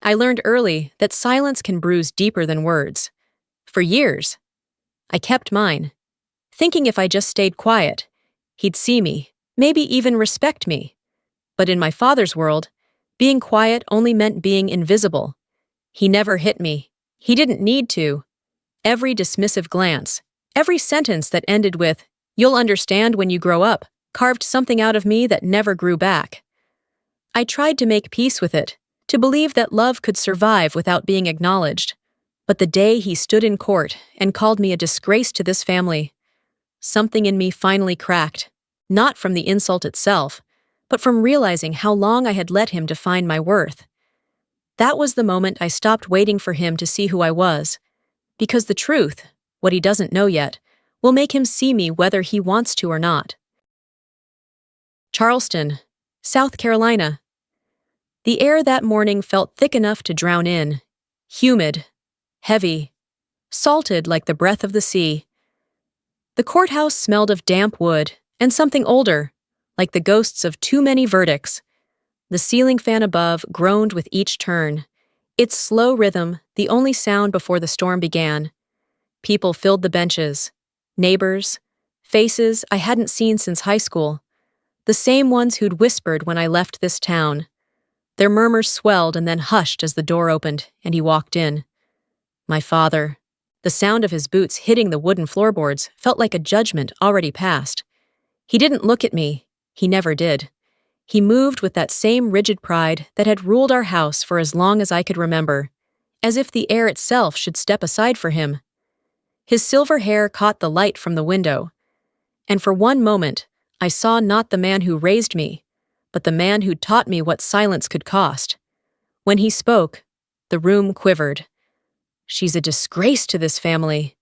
I learned early that silence can bruise deeper than words. For years, I kept mine, thinking if I just stayed quiet, he'd see me, maybe even respect me. But in my father's world, being quiet only meant being invisible. He never hit me. He didn't need to. Every dismissive glance, every sentence that ended with, "You'll understand when you grow up," carved something out of me that never grew back. I tried to make peace with it, to believe that love could survive without being acknowledged. But the day he stood in court and called me a disgrace to this family, something in me finally cracked, not from the insult itself, but from realizing how long I had let him define my worth. That was the moment I stopped waiting for him to see who I was, because the truth, what he doesn't know yet, will make him see me whether he wants to or not. Charleston, South Carolina. The air that morning felt thick enough to drown in, humid, heavy, salted like the breath of the sea. The courthouse smelled of damp wood and something older, like the ghosts of too many verdicts. The ceiling fan above groaned with each turn, its slow rhythm the only sound before the storm began. People filled the benches, neighbors, faces I hadn't seen since high school, the same ones who'd whispered when I left this town. Their murmurs swelled and then hushed as the door opened and he walked in. My father. The sound of his boots hitting the wooden floorboards felt like a judgment already passed. He didn't look at me. He never did. He moved with that same rigid pride that had ruled our house for as long as I could remember, as if the air itself should step aside for him. His silver hair caught the light from the window, and for one moment, I saw not the man who raised me, but the man who taught me what silence could cost. When he spoke, the room quivered. "She's a disgrace to this family."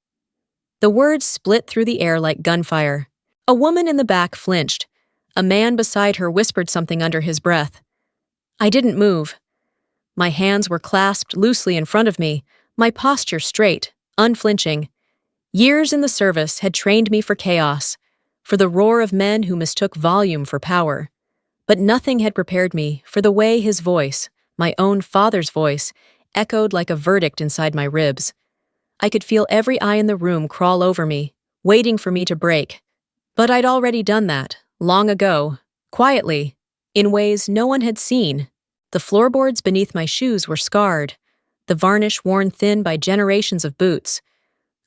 The words split through the air like gunfire. A woman in the back flinched. A man beside her whispered something under his breath. I didn't move. My hands were clasped loosely in front of me, my posture straight, unflinching. Years in the service had trained me for chaos, for the roar of men who mistook volume for power. But nothing had prepared me for the way his voice, my own father's voice, echoed like a verdict inside my ribs. I could feel every eye in the room crawl over me, waiting for me to break. But I'd already done that, long ago, quietly, in ways no one had seen. The floorboards beneath my shoes were scarred, the varnish worn thin by generations of boots.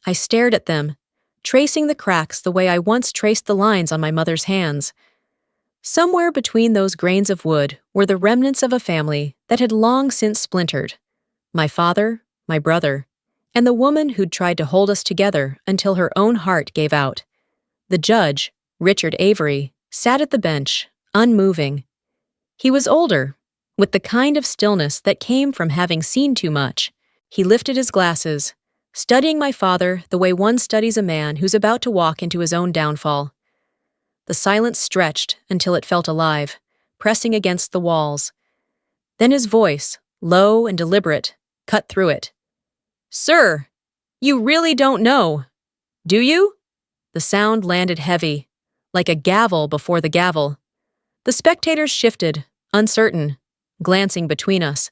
I stared at them, tracing the cracks the way I once traced the lines on my mother's hands. Somewhere between those grains of wood were the remnants of a family that had long since splintered. My father, my brother, and the woman who'd tried to hold us together until her own heart gave out. The judge, Richard Avery, sat at the bench, unmoving. He was older, with the kind of stillness that came from having seen too much. He lifted his glasses, studying my father the way one studies a man who's about to walk into his own downfall. The silence stretched until it felt alive, pressing against the walls. Then his voice, low and deliberate, cut through it. "Sir, you really don't know, do you?" The sound landed heavy, like a gavel before the gavel. The spectators shifted, uncertain, glancing between us.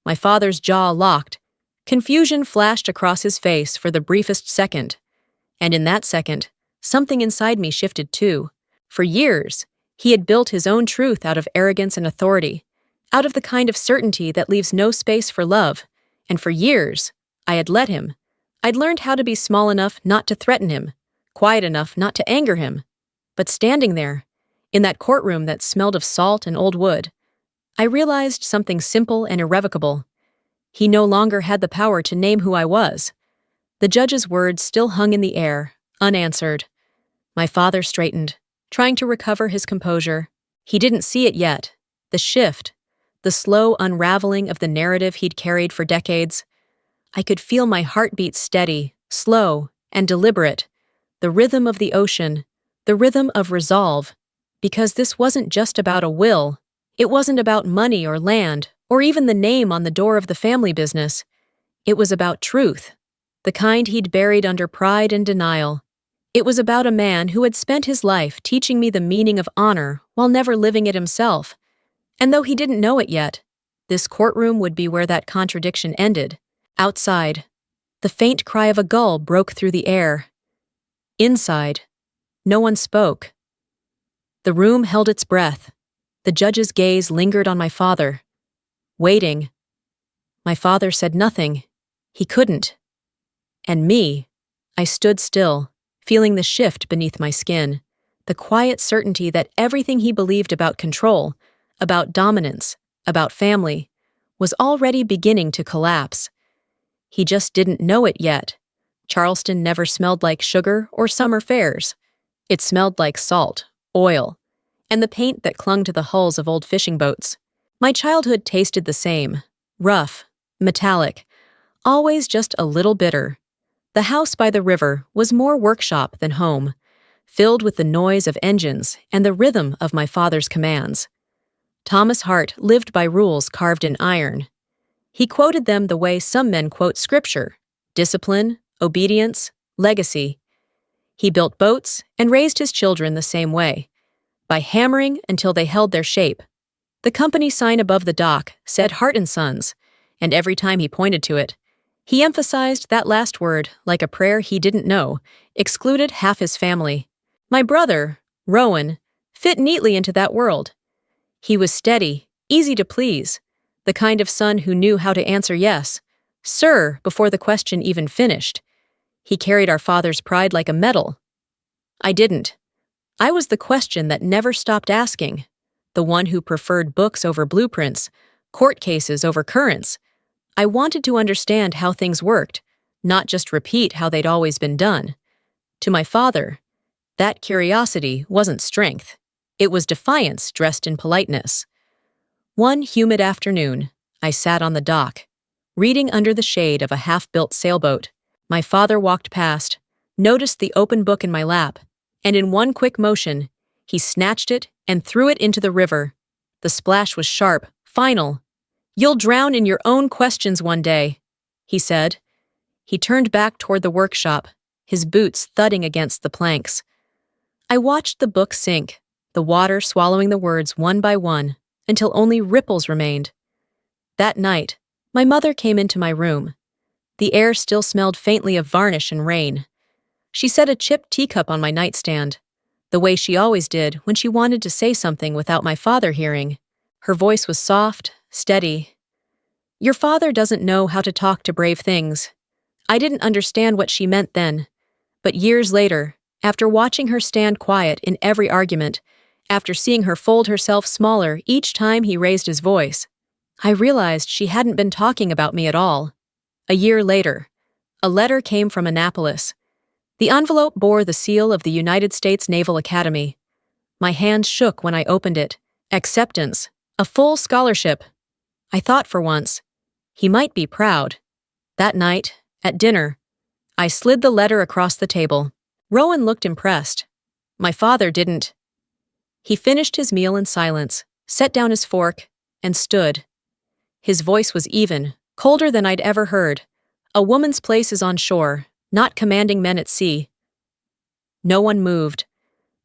My father's jaw locked. Confusion flashed across his face for the briefest second. And in that second, something inside me shifted too. For years, he had built his own truth out of arrogance and authority, out of the kind of certainty that leaves no space for love. And for years, I had let him. I'd learned how to be small enough not to threaten him, quiet enough not to anger him. But standing there, in that courtroom that smelled of salt and old wood, I realized something simple and irrevocable. He no longer had the power to name who I was. The judge's words still hung in the air, unanswered. My father straightened, trying to recover his composure. He didn't see it yet. The shift, the slow unraveling of the narrative he'd carried for decades. I could feel my heartbeat steady, slow, and deliberate, the rhythm of the ocean, the rhythm of resolve, because this wasn't just about a will. It wasn't about money or land, or even the name on the door of the family business. It was about truth, the kind he'd buried under pride and denial. It was about a man who had spent his life teaching me the meaning of honor while never living it himself. And though he didn't know it yet, This courtroom would be where that contradiction ended. Outside, the faint cry of a gull broke through the air. Inside, no one spoke. The room held its breath. The judge's gaze lingered on my father. Waiting. My father said nothing. He couldn't. And me, I stood still, feeling the shift beneath my skin, the quiet certainty that everything he believed about control, about dominance, about family, was already beginning to collapse. He just didn't know it yet. Charleston never smelled like sugar or summer fairs. It smelled like salt, oil, and the paint that clung to the hulls of old fishing boats. My childhood tasted the same, rough, metallic, always just a little bitter. The house by the river was more workshop than home, filled with the noise of engines and the rhythm of my father's commands. Thomas Hart lived by rules carved in iron. He quoted them the way some men quote scripture: discipline, obedience, legacy. He built boats and raised his children the same way, by hammering until they held their shape. The company sign above the dock said Hart & Sons, and every time he pointed to it, he emphasized that last word like a prayer he didn't know, excluded half his family. My brother, Rowan, fit neatly into that world. He was steady, easy to please, the kind of son who knew how to answer yes, sir, before the question even finished. He carried our father's pride like a medal. I didn't. I was the question that never stopped asking, the one who preferred books over blueprints, court cases over currents. I wanted to understand how things worked, not just repeat how they'd always been done. To my father, that curiosity wasn't strength. It was defiance dressed in politeness. One humid afternoon, I sat on the dock, reading under the shade of a half-built sailboat. My father walked past, noticed the open book in my lap, and in one quick motion, he snatched it and threw it into the river. The splash was sharp, final. "You'll drown in your own questions one day," he said. He turned back toward the workshop, his boots thudding against the planks. I watched the book sink, the water swallowing the words one by one, until only ripples remained. That night, my mother came into my room. The air still smelled faintly of varnish and rain. She set a chipped teacup on my nightstand, the way she always did when she wanted to say something without my father hearing. Her voice was soft, steady. "Your father doesn't know how to talk to brave things." I didn't understand what she meant then, but years later, after watching her stand quiet in every argument, after seeing her fold herself smaller each time he raised his voice, I realized she hadn't been talking about me at all. A year later, a letter came from Annapolis. The envelope bore the seal of the United States Naval Academy. My hand shook when I opened it. Acceptance. A full scholarship. I thought for once, he might be proud. That night, at dinner, I slid the letter across the table. Rowan looked impressed. My father didn't. He finished his meal in silence, set down his fork, and stood. His voice was even, colder than I'd ever heard. "A woman's place is on shore, not commanding men at sea." No one moved.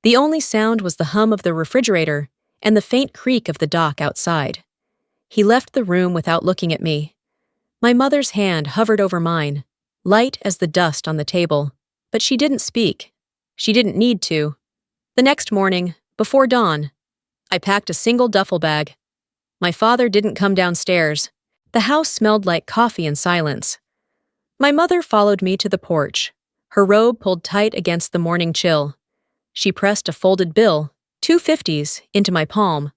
The only sound was the hum of the refrigerator and the faint creak of the dock outside. He left the room without looking at me. My mother's hand hovered over mine, light as the dust on the table, but she didn't speak. She didn't need to. The next morning, before dawn, I packed a single duffel bag. My father didn't come downstairs. The house smelled like coffee and silence. My mother followed me to the porch, her robe pulled tight against the morning chill. She pressed a folded bill, 2 50s, into my palm,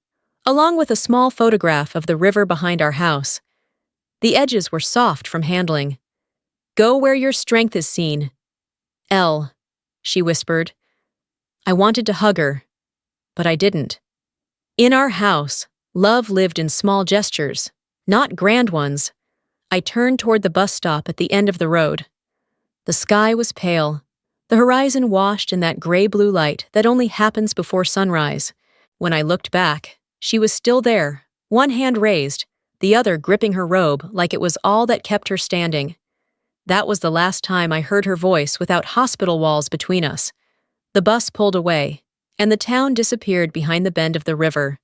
along with a small photograph of the river behind our house. The edges were soft from handling. "Go where your strength is seen." "Elle," she whispered. I wanted to hug her, but I didn't. In our house, love lived in small gestures, not grand ones. I turned toward the bus stop at the end of the road. The sky was pale, the horizon washed in that gray-blue light that only happens before sunrise. When I looked back, she was still there, one hand raised, the other gripping her robe like it was all that kept her standing. That was the last time I heard her voice without hospital walls between us. The bus pulled away, and the town disappeared behind the bend of the river.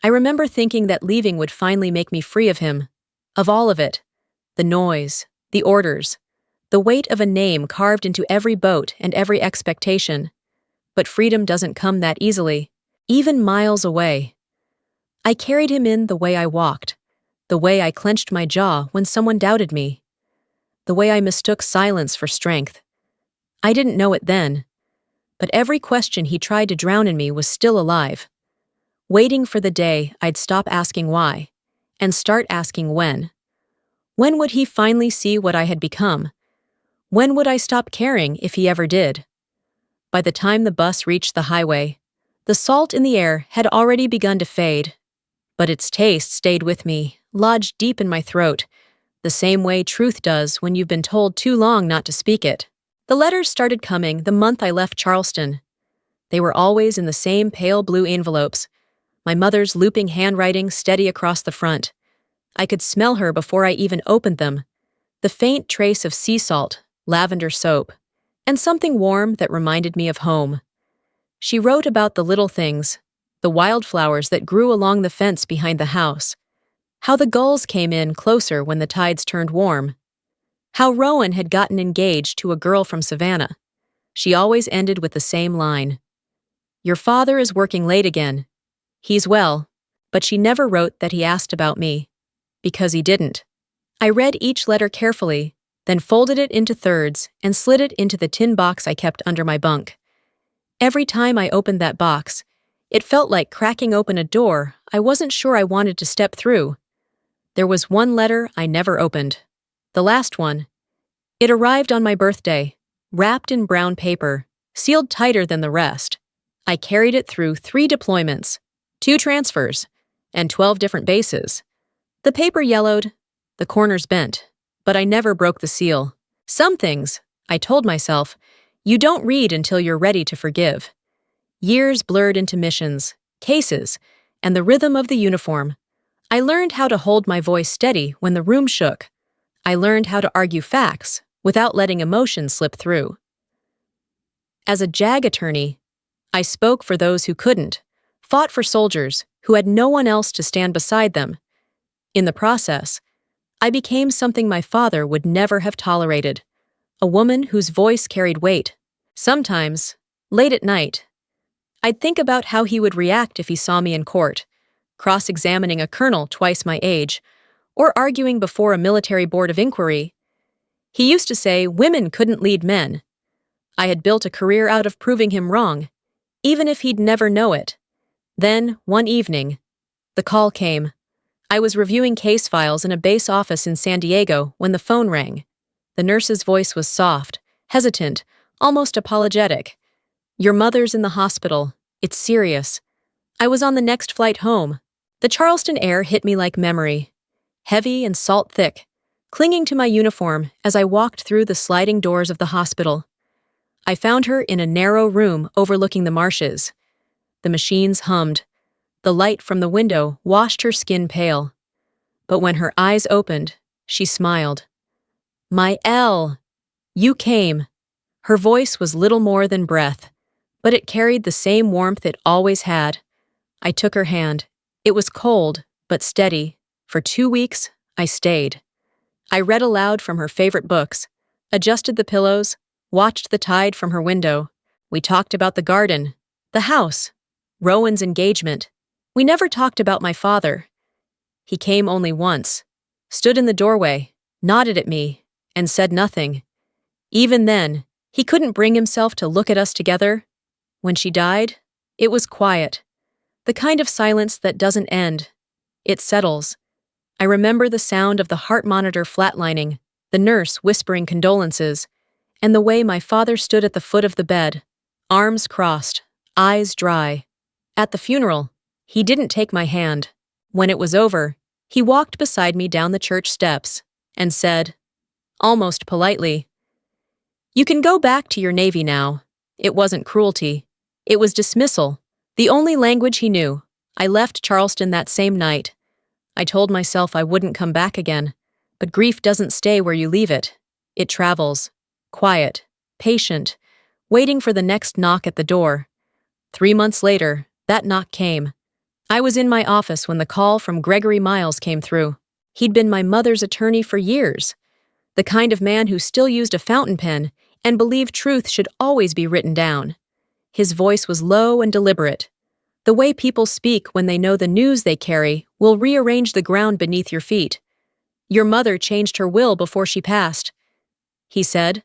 I remember thinking that leaving would finally make me free of him. Of all of it. The noise, the orders, the weight of a name carved into every boat and every expectation. But freedom doesn't come that easily, even miles away. I carried him in the way I walked, the way I clenched my jaw when someone doubted me, the way I mistook silence for strength. I didn't know it then, but every question he tried to drown in me was still alive, waiting for the day I'd stop asking why and start asking when. When would he finally see what I had become? When would I stop caring if he ever did? By the time the bus reached the highway, the salt in the air had already begun to fade, but its taste stayed with me, lodged deep in my throat, the same way truth does when you've been told too long not to speak it. The letters started coming the month I left Charleston. They were always in the same pale blue envelopes, my mother's looping handwriting steady across the front. I could smell her before I even opened them, the faint trace of sea salt, lavender soap, and something warm that reminded me of home. She wrote about the little things, the wildflowers that grew along the fence behind the house, how the gulls came in closer when the tides turned warm, how Rowan had gotten engaged to a girl from Savannah. She always ended with the same line. "Your father is working late again. He's well," but she never wrote that he asked about me, because he didn't. I read each letter carefully, then folded it into thirds and slid it into the tin box I kept under my bunk. Every time I opened that box, it felt like cracking open a door I wasn't sure I wanted to step through. There was one letter I never opened. The last one. It arrived on my birthday, wrapped in brown paper, sealed tighter than the rest. I carried it through 3 deployments, 2 transfers, and 12 different bases. The paper yellowed, the corners bent, but I never broke the seal. Some things, I told myself, you don't read until you're ready to forgive. Years blurred into missions, cases, and the rhythm of the uniform. I learned how to hold my voice steady when the room shook. I learned how to argue facts without letting emotion slip through. As a JAG attorney, I spoke for those who couldn't, fought for soldiers who had no one else to stand beside them. In the process, I became something my father would never have tolerated, a woman whose voice carried weight. Sometimes, late at night, I'd think about how he would react if he saw me in court, cross-examining a colonel twice my age, or arguing before a military board of inquiry. He used to say women couldn't lead men. I had built a career out of proving him wrong, even if he'd never know it. Then, one evening, the call came. I was reviewing case files in a base office in San Diego when the phone rang. The nurse's voice was soft, hesitant, almost apologetic. "Your mother's in the hospital. It's serious." I was on the next flight home. The Charleston air hit me like memory, heavy and salt-thick, clinging to my uniform as I walked through the sliding doors of the hospital. I found her in a narrow room overlooking the marshes. The machines hummed. The light from the window washed her skin pale. But when her eyes opened, she smiled. "My Elle, you came." Her voice was little more than breath, but it carried the same warmth it always had. I took her hand. It was cold, but steady. For 2 weeks, I stayed. I read aloud from her favorite books, adjusted the pillows, watched the tide from her window. We talked about the garden, the house, Rowan's engagement. We never talked about my father. He came only once, stood in the doorway, nodded at me, and said nothing. Even then, he couldn't bring himself to look at us together. When she died, it was quiet. The kind of silence that doesn't end. It settles. I remember the sound of the heart monitor flatlining, the nurse whispering condolences, and the way my father stood at the foot of the bed, arms crossed, eyes dry. At the funeral, he didn't take my hand. When it was over, he walked beside me down the church steps and said, almost politely, "You can go back to your Navy now." It wasn't cruelty. It was dismissal, the only language he knew. I left Charleston that same night. I told myself I wouldn't come back again, but grief doesn't stay where you leave it. It travels, quiet, patient, waiting for the next knock at the door. 3 months later, that knock came. I was in my office when the call from Gregory Miles came through. He'd been my mother's attorney for years, the kind of man who still used a fountain pen and believed truth should always be written down. His voice was low and deliberate, the way people speak when they know the news they carry will rearrange the ground beneath your feet. "Your mother changed her will before she passed," he said.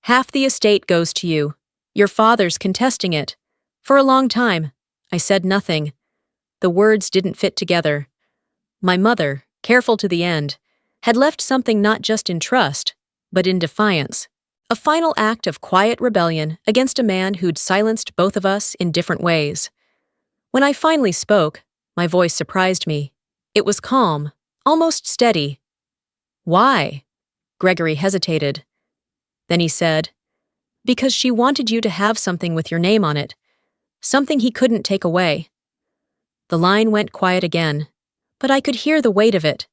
"Half the estate goes to you. Your father's contesting it." For a long time, I said nothing. The words didn't fit together. My mother, careful to the end, had left something not just in trust, but in defiance. A final act of quiet rebellion against a man who'd silenced both of us in different ways. When I finally spoke, my voice surprised me. It was calm, almost steady. "Why?" Gregory hesitated. Then he said, "Because she wanted you to have something with your name on it, something he couldn't take away." The line went quiet again, but I could hear the weight of it,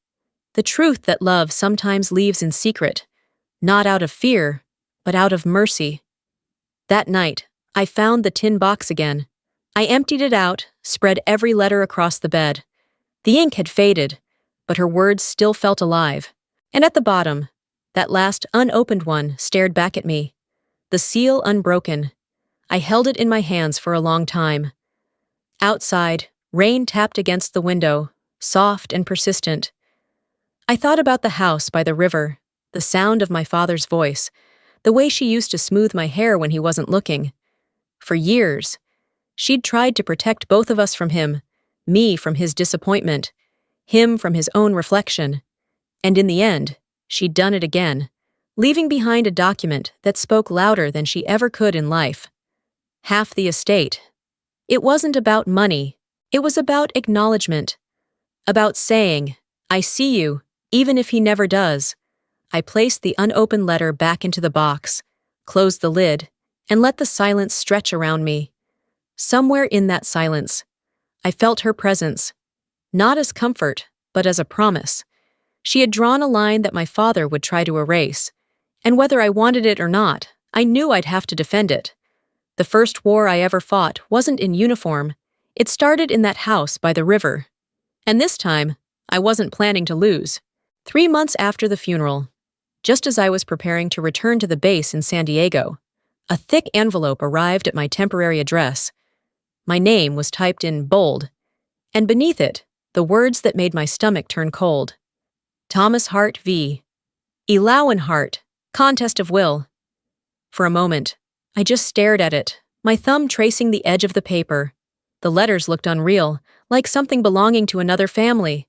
the truth that love sometimes leaves in secret, not out of fear, but out of mercy. That night, I found the tin box again. I emptied it out, spread every letter across the bed. The ink had faded, but her words still felt alive. And at the bottom, that last unopened one stared back at me, the seal unbroken. I held it in my hands for a long time. Outside, rain tapped against the window, soft and persistent. I thought about the house by the river, the sound of my father's voice, the way she used to smooth my hair when he wasn't looking. For years, she'd tried to protect both of us from him, me from his disappointment, him from his own reflection. And in the end, she'd done it again, leaving behind a document that spoke louder than she ever could in life. Half the estate. It wasn't about money. It was about acknowledgement. About saying, "I see you, even if he never does." I placed the unopened letter back into the box, closed the lid, and let the silence stretch around me. Somewhere in that silence, I felt her presence, not as comfort, but as a promise. She had drawn a line that my father would try to erase, and whether I wanted it or not, I knew I'd have to defend it. The first war I ever fought wasn't in uniform. It started in that house by the river. And this time, I wasn't planning to lose. 3 months after the funeral, just as I was preparing to return to the base in San Diego, a thick envelope arrived at my temporary address. My name was typed in bold, and beneath it, the words that made my stomach turn cold. Thomas Hart v. Elowen Hart, Contest of Will. For a moment, I just stared at it, my thumb tracing the edge of the paper. The letters looked unreal, like something belonging to another family.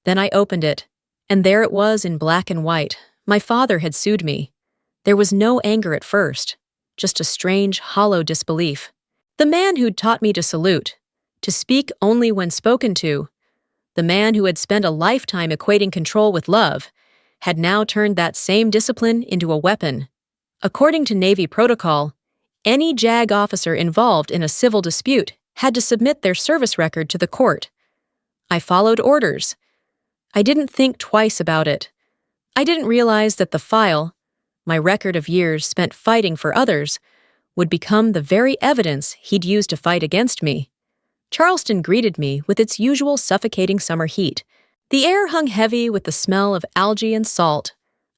Then I opened it, and there it was in black and white. My father had sued me. There was no anger at first, just a strange, hollow disbelief. The man who'd taught me to salute, to speak only when spoken to, the man who had spent a lifetime equating control with love, had now turned that same discipline into a weapon. According to Navy protocol, any JAG officer involved in a civil dispute had to submit their service record to the court. I followed orders. I didn't think twice about it. I didn't realize that the file, my record of years spent fighting for others, would become the very evidence he'd use to fight against me. Charleston greeted me with its usual suffocating summer heat. The air hung heavy with the smell of algae and salt.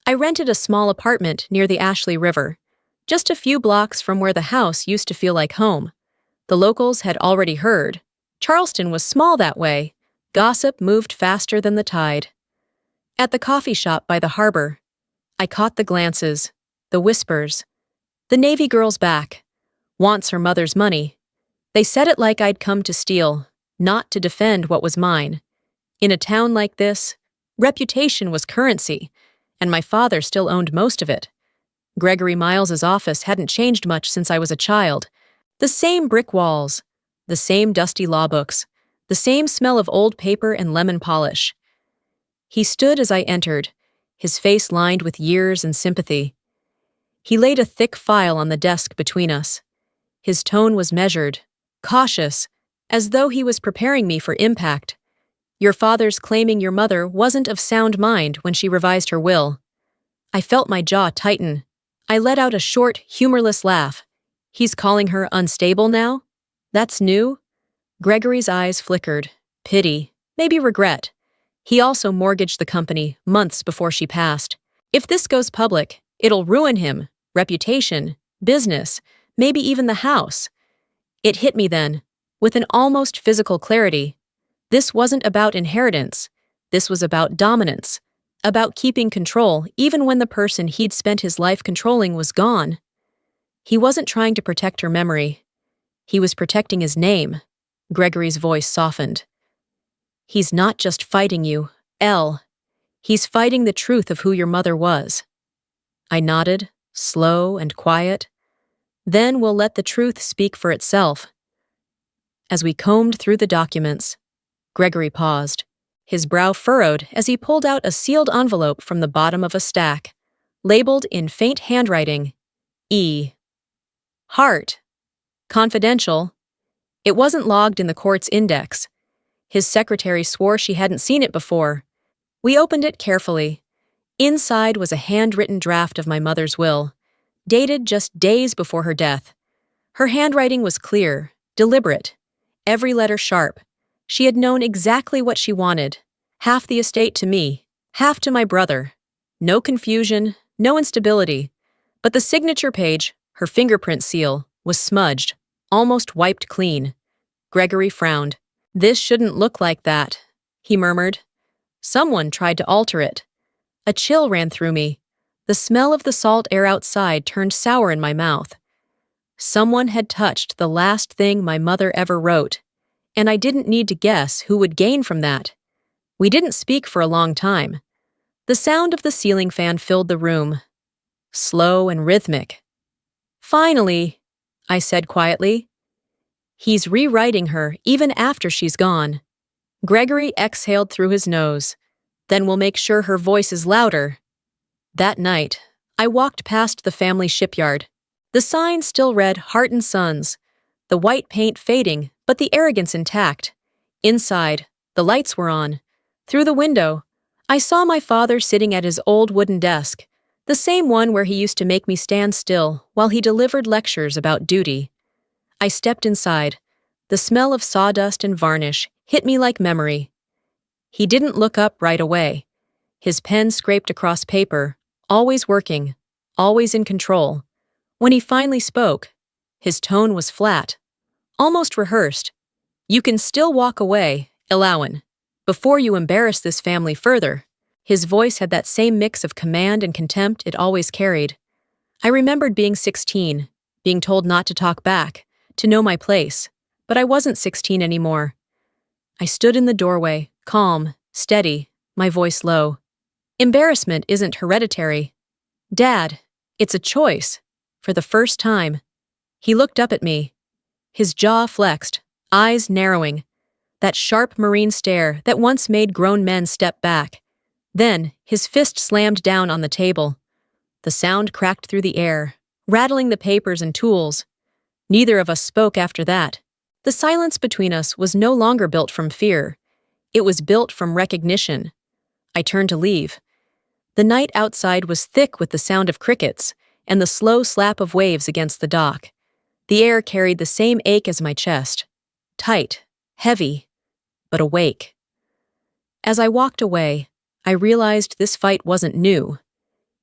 I rented a small apartment near the Ashley River, just a few blocks from where the house used to feel like home. The locals had already heard. Charleston was small that way. Gossip moved faster than the tide. At the coffee shop by the harbor, I caught the glances, the whispers. The Navy girl's back. Wants her mother's money. They said it like I'd come to steal, not to defend what was mine. In a town like this, reputation was currency, and my father still owned most of it. Gregory Miles's office hadn't changed much since I was a child. The same brick walls, the same dusty law books, the same smell of old paper and lemon polish. He stood as I entered, his face lined with years and sympathy. He laid a thick file on the desk between us. His tone was measured, cautious, as though he was preparing me for impact. "Your father's claiming your mother wasn't of sound mind when she revised her will." I felt my jaw tighten. I let out a short, humorless laugh. "He's calling her unstable now? That's new?" Gregory's eyes flickered. Pity, maybe regret. He also mortgaged the company months before she passed. If this goes public, it'll ruin him, reputation, business, maybe even the house. It hit me then, with an almost physical clarity. This wasn't about inheritance. This was about dominance, about keeping control even when the person he'd spent his life controlling was gone. He wasn't trying to protect her memory. He was protecting his name. Gregory's voice softened. He's not just fighting you, Elle. He's fighting the truth of who your mother was. I nodded, slow and quiet. Then we'll let the truth speak for itself. As we combed through the documents, Gregory paused. His brow furrowed as he pulled out a sealed envelope from the bottom of a stack, labeled in faint handwriting, E. Hart. Confidential. It wasn't logged in the court's index. His secretary swore she hadn't seen it before. We opened it carefully. Inside was a handwritten draft of my mother's will, dated just days before her death. Her handwriting was clear, deliberate, every letter sharp. She had known exactly what she wanted. Half the estate to me, half to my brother. No confusion, no instability. But the signature page, her fingerprint seal, was smudged, almost wiped clean. Gregory frowned. This shouldn't look like that, he murmured. Someone tried to alter it. A chill ran through me. The smell of the salt air outside turned sour in my mouth. Someone had touched the last thing my mother ever wrote, and I didn't need to guess who would gain from that. We didn't speak for a long time. The sound of the ceiling fan filled the room, slow and rhythmic. Finally, I said quietly. He's rewriting her even after she's gone. Gregory exhaled through his nose. Then we'll make sure her voice is louder. That night, I walked past the family shipyard. The sign still read Hart & Sons, the white paint fading, but the arrogance intact. Inside, the lights were on. Through the window, I saw my father sitting at his old wooden desk, the same one where he used to make me stand still while he delivered lectures about duty. I stepped inside. The smell of sawdust and varnish hit me like memory. He didn't look up right away. His pen scraped across paper, always working, always in control. When he finally spoke, his tone was flat, almost rehearsed. You can still walk away, Elowen, before you embarrass this family further. His voice had that same mix of command and contempt it always carried. I remembered being 16, being told not to talk back, to know my place, but I wasn't 16 anymore. I stood in the doorway, calm, steady, my voice low. Embarrassment isn't hereditary. Dad, it's a choice. For the first time. He looked up at me. His jaw flexed, eyes narrowing. That sharp marine stare that once made grown men step back. Then, his fist slammed down on the table. The sound cracked through the air, rattling the papers and tools. Neither of us spoke after that. The silence between us was no longer built from fear. It was built from recognition. I turned to leave. The night outside was thick with the sound of crickets and the slow slap of waves against the dock. The air carried the same ache as my chest. Tight, heavy, but awake. As I walked away, I realized this fight wasn't new.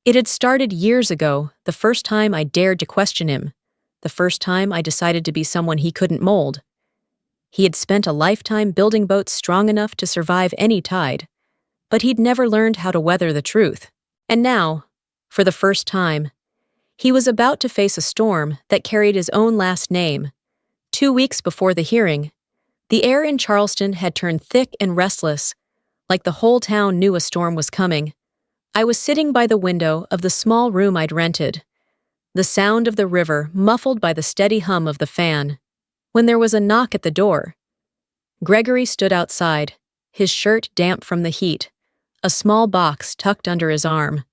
It had started years ago, the first time I dared to question him, the first time I decided to be someone he couldn't mold. He had spent a lifetime building boats strong enough to survive any tide, but he'd never learned how to weather the truth. And now, for the first time, he was about to face a storm that carried his own last name. 2 weeks before the hearing, the air in Charleston had turned thick and restless, like the whole town knew a storm was coming. I was sitting by the window of the small room I'd rented, the sound of the river muffled by the steady hum of the fan, when there was a knock at the door. Gregory stood outside, his shirt damp from the heat, a small box tucked under his arm.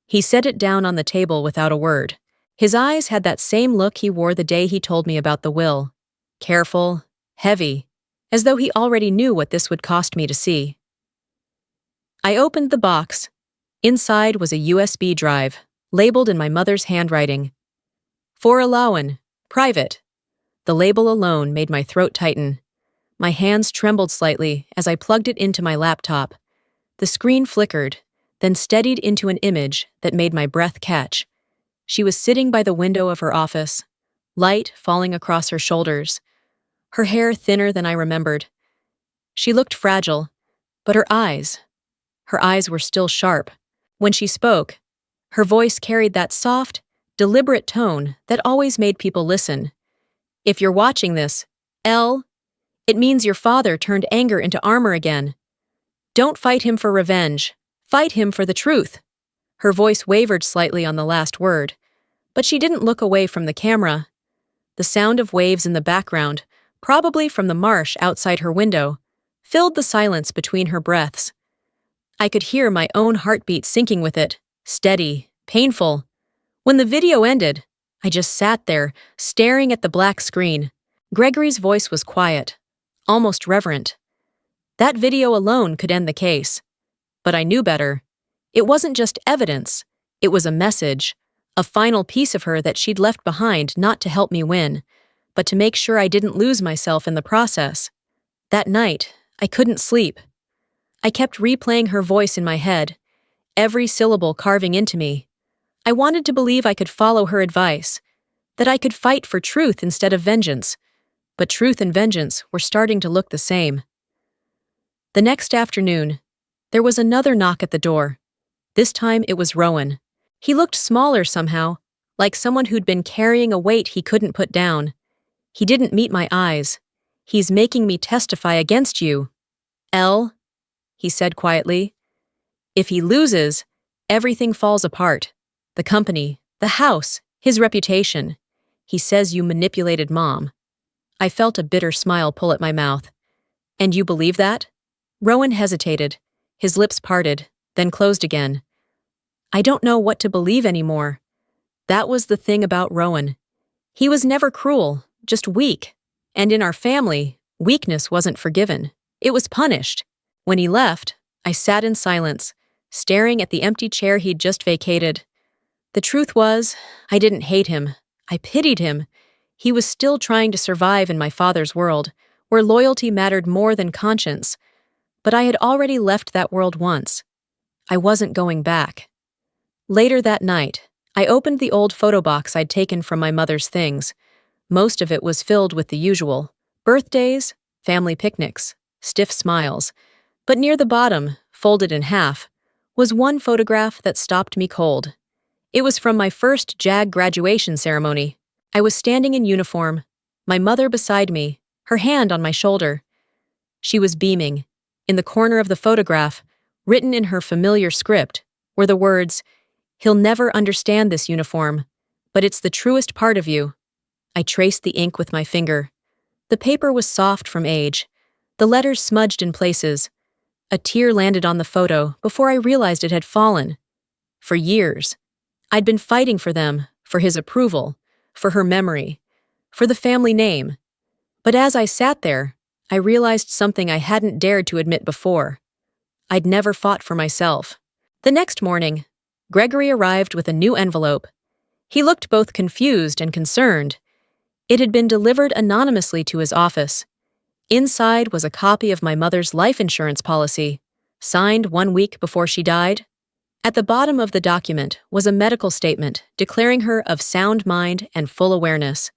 He set it down on the table without a word. His eyes had that same look he wore the day he told me about the will. Careful, heavy, as though he already knew what this would cost me to see. I opened the box. Inside was a USB drive, labeled in my mother's handwriting. For Elowen, private. The label alone made my throat tighten. My hands trembled slightly as I plugged it into my laptop. The screen flickered, then steadied into an image that made my breath catch. She was sitting by the window of her office, light falling across her shoulders, her hair thinner than I remembered. She looked fragile, but her eyes were still sharp. When she spoke, her voice carried that soft, deliberate tone that always made people listen. "If you're watching this, Elle, it means your father turned anger into armor again. Don't fight him for revenge. Fight him for the truth." Her voice wavered slightly on the last word, but she didn't look away from the camera. The sound of waves in the background, probably from the marsh outside her window, filled the silence between her breaths. I could hear my own heartbeat syncing with it, steady, painful. When the video ended, I just sat there, staring at the black screen. Gregory's voice was quiet, almost reverent. That video alone could end the case. But I knew better. It wasn't just evidence. It was a message, a final piece of her that she'd left behind not to help me win, but to make sure I didn't lose myself in the process. That night, I couldn't sleep. I kept replaying her voice in my head, every syllable carving into me. I wanted to believe I could follow her advice, that I could fight for truth instead of vengeance, but truth and vengeance were starting to look the same. The next afternoon, there was another knock at the door. This time it was Rowan. He looked smaller somehow, like someone who'd been carrying a weight he couldn't put down. He didn't meet my eyes. "He's making me testify against you. Elle," he said quietly. "If he loses, everything falls apart. The company, the house, his reputation. He says you manipulated Mom." I felt a bitter smile pull at my mouth. "And you believe that?" Rowan hesitated, his lips parted, then closed again. I don't know what to believe anymore. That was the thing about Rowan. He was never cruel, just weak. And in our family, weakness wasn't forgiven. It was punished. When he left, I sat in silence, staring at the empty chair he'd just vacated. The truth was, I didn't hate him. I pitied him. He was still trying to survive in my father's world, where loyalty mattered more than conscience. But I had already left that world once. I wasn't going back. Later that night, I opened the old photo box I'd taken from my mother's things. Most of it was filled with the usual: birthdays, family picnics, stiff smiles. But near the bottom, folded in half, was one photograph that stopped me cold. It was from my first JAG graduation ceremony. I was standing in uniform, my mother beside me, her hand on my shoulder. She was beaming. In the corner of the photograph, written in her familiar script, were the words, "He'll never understand this uniform, but it's the truest part of you." I traced the ink with my finger. The paper was soft from age, the letters smudged in places. A tear landed on the photo before I realized it had fallen. For years, I'd been fighting for them, for his approval, for her memory, for the family name. But as I sat there, I realized something I hadn't dared to admit before. I'd never fought for myself. The next morning, Gregory arrived with a new envelope. He looked both confused and concerned. It had been delivered anonymously to his office. Inside was a copy of my mother's life insurance policy, signed 1 week before she died. At the bottom of the document was a medical statement declaring her of sound mind and full awareness.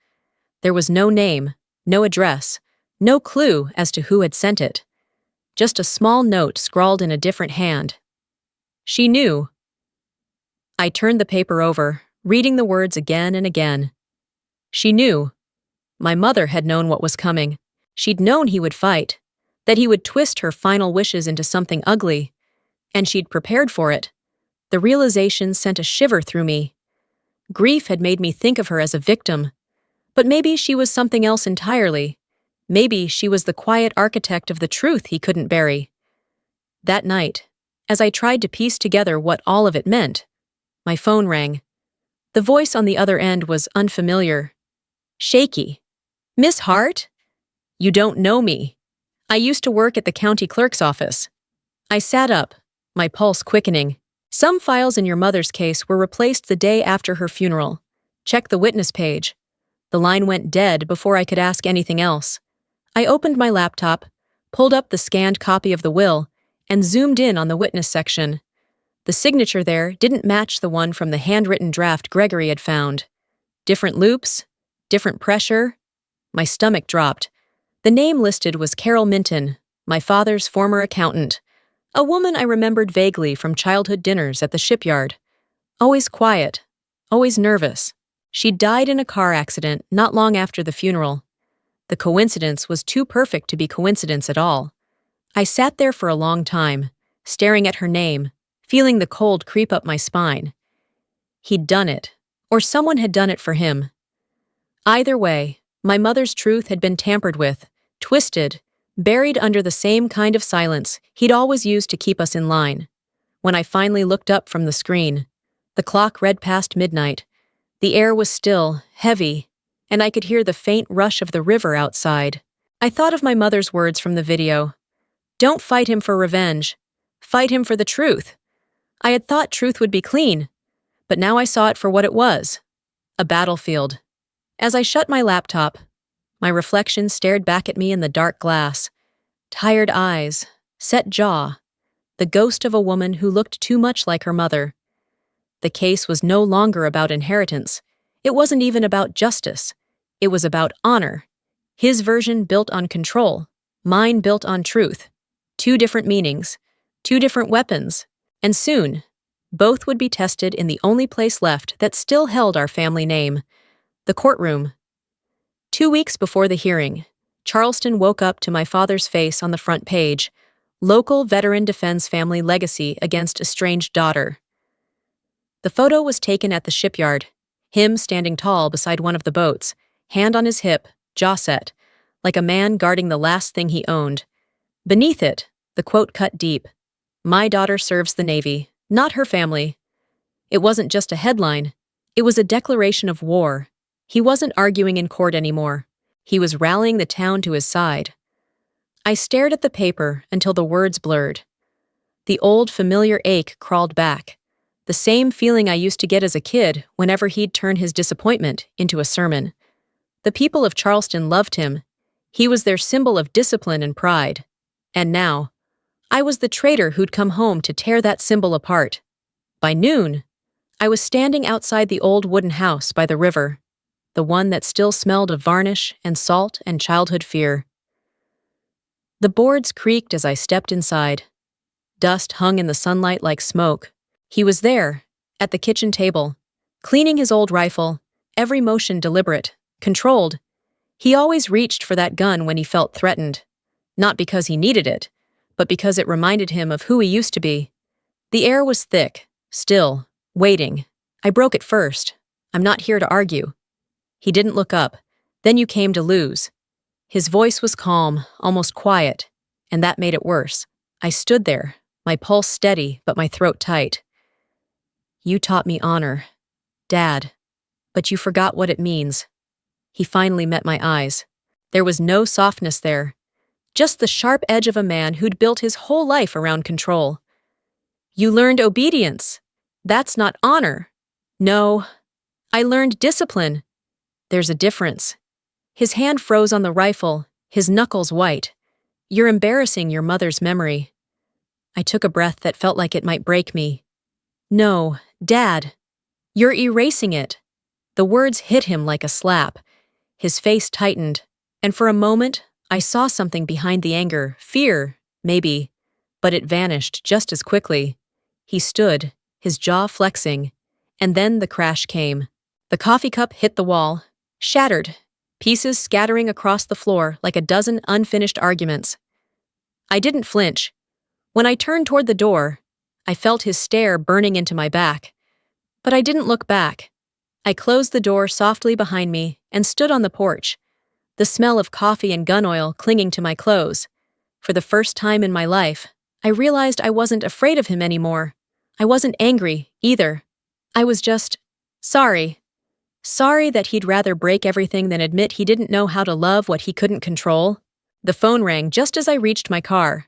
There was no name, no address, no clue as to who had sent it. Just a small note scrawled in a different hand. She knew. I turned the paper over, reading the words again and again. She knew. My mother had known what was coming. She'd known he would fight, that he would twist her final wishes into something ugly, and she'd prepared for it. The realization sent a shiver through me. Grief had made me think of her as a victim, but maybe she was something else entirely. Maybe she was the quiet architect of the truth he couldn't bury. That night, as I tried to piece together what all of it meant, my phone rang. The voice on the other end was unfamiliar, shaky. "Miss Hart? You don't know me. I used to work at the county clerk's office." I sat up, my pulse quickening. "Some files in your mother's case were replaced the day after her funeral. Check the witness page." The line went dead before I could ask anything else. I opened my laptop, pulled up the scanned copy of the will, and zoomed in on the witness section. The signature there didn't match the one from the handwritten draft Gregory had found. Different loops, different pressure. My stomach dropped. The name listed was Carol Minton, my father's former accountant, a woman I remembered vaguely from childhood dinners at the shipyard. Always quiet, always nervous. She died in a car accident not long after the funeral. The coincidence was too perfect to be coincidence at all. I sat there for a long time, staring at her name, feeling the cold creep up my spine. He'd done it, or someone had done it for him. Either way, my mother's truth had been tampered with, twisted, buried under the same kind of silence he'd always used to keep us in line. When I finally looked up from the screen, the clock read past midnight. The air was still, heavy, and I could hear the faint rush of the river outside. I thought of my mother's words from the video. Don't fight him for revenge. Fight him for the truth. I had thought truth would be clean, but now I saw it for what it was. A battlefield. As I shut my laptop, my reflection stared back at me in the dark glass. Tired eyes, set jaw, the ghost of a woman who looked too much like her mother. The case was no longer about inheritance. It wasn't even about justice. It was about honor. His version built on control, mine built on truth. Two different meanings, two different weapons, and soon, both would be tested in the only place left that still held our family name, the courtroom. 2 weeks before the hearing, Charleston woke up to my father's face on the front page. Local veteran defends family legacy against estranged daughter. The photo was taken at the shipyard, him standing tall beside one of the boats, hand on his hip, jaw set, like a man guarding the last thing he owned. Beneath it, the quote cut deep. My daughter serves the Navy, not her family. It wasn't just a headline. It was a declaration of war. He wasn't arguing in court anymore. He was rallying the town to his side. I stared at the paper until the words blurred. The old familiar ache crawled back. The same feeling I used to get as a kid whenever he'd turn his disappointment into a sermon. The people of Charleston loved him. He was their symbol of discipline and pride. And now, I was the traitor who'd come home to tear that symbol apart. By noon, I was standing outside the old wooden house by the river, the one that still smelled of varnish and salt and childhood fear. The boards creaked as I stepped inside. Dust hung in the sunlight like smoke. He was there, at the kitchen table, cleaning his old rifle, every motion deliberate, controlled. He always reached for that gun when he felt threatened, not because he needed it, but because it reminded him of who he used to be. The air was thick, still, waiting. I broke it first. I'm not here to argue. He didn't look up. Then you came to lose. His voice was calm, almost quiet, and that made it worse. I stood there, my pulse steady, but my throat tight. You taught me honor, Dad, but you forgot what it means. He finally met my eyes. There was no softness there, just the sharp edge of a man who'd built his whole life around control. You learned obedience. That's not honor. No, I learned discipline. There's a difference. His hand froze on the rifle, his knuckles white. You're embarrassing your mother's memory. I took a breath that felt like it might break me. No, Dad, you're erasing it. The words hit him like a slap. His face tightened, and for a moment, I saw something behind the anger, fear, maybe, but it vanished just as quickly. He stood, his jaw flexing, and then the crash came. The coffee cup hit the wall, shattered, pieces scattering across the floor like a dozen unfinished arguments. I didn't flinch. When I turned toward the door, I felt his stare burning into my back. But I didn't look back. I closed the door softly behind me and stood on the porch, the smell of coffee and gun oil clinging to my clothes. For the first time in my life, I realized I wasn't afraid of him anymore. I wasn't angry, either. I was just sorry. Sorry that he'd rather break everything than admit he didn't know how to love what he couldn't control. The phone rang just as I reached my car.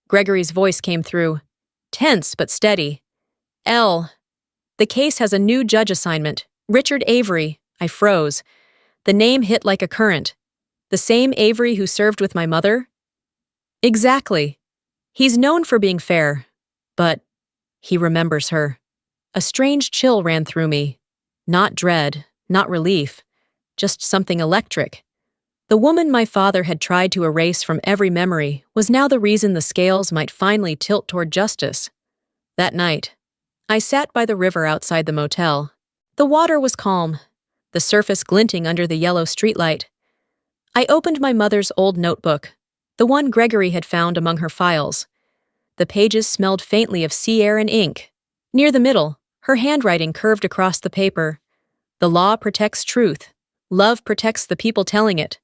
Gregory's voice came through, tense but steady. The case has a new judge assignment, Richard Avery. I froze. The name hit like a current. The same Avery who served with my mother? Exactly. He's known for being fair, but he remembers her. A strange chill ran through me. Not dread, not relief, just something electric. The woman my father had tried to erase from every memory was now the reason the scales might finally tilt toward justice. That night, I sat by the river outside the motel. The water was calm, the surface glinting under the yellow streetlight. I opened my mother's old notebook, the one Gregory had found among her files. The pages smelled faintly of sea air and ink. Near the middle, her handwriting curved across the paper. The law protects truth. Love protects the people telling it.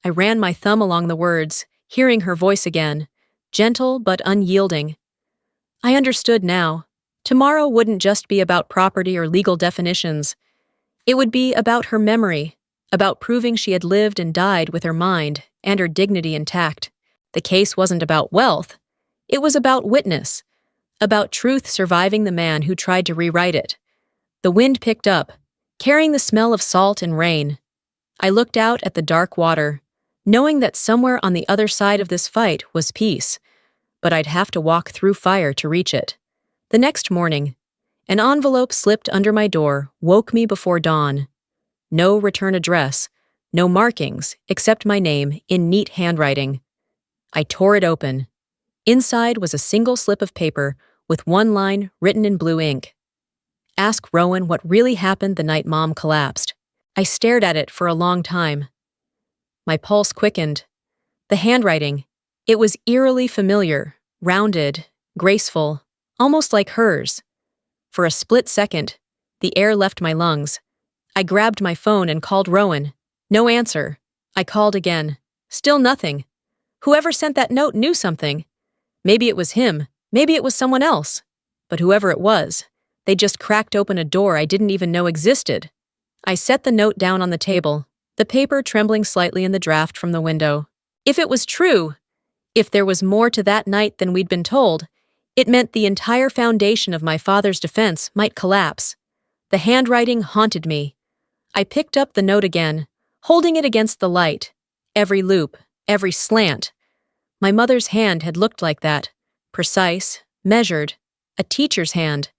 I ran my thumb along the words, hearing her voice again, gentle but unyielding. I understood now. Tomorrow wouldn't just be about property or legal definitions. It would be about her memory, about proving she had lived and died with her mind and her dignity intact. The case wasn't about wealth. It was about witness, about truth surviving the man who tried to rewrite it. The wind picked up, carrying the smell of salt and rain. I looked out at the dark water, knowing that somewhere on the other side of this fight was peace, but I'd have to walk through fire to reach it. The next morning, an envelope slipped under my door woke me before dawn. No return address, no markings except my name in neat handwriting. I tore it open. Inside was a single slip of paper with one line written in blue ink. Ask Rowan what really happened the night Mom collapsed. I stared at it for a long time. My pulse quickened. The handwriting, it was eerily familiar, rounded, graceful, almost like hers. For a split second, the air left my lungs. I grabbed my phone and called Rowan. No answer. I called again. Still nothing. Whoever sent that note knew something. Maybe it was him, maybe it was someone else. But whoever it was, they just cracked open a door I didn't even know existed. I set the note down on the table, the paper trembling slightly in the draft from the window. If it was true, if there was more to that night than we'd been told, it meant the entire foundation of my father's defense might collapse. The handwriting haunted me. I picked up the note again, holding it against the light. Every loop, every slant. My mother's hand had looked like that, precise, measured, a teacher's hand.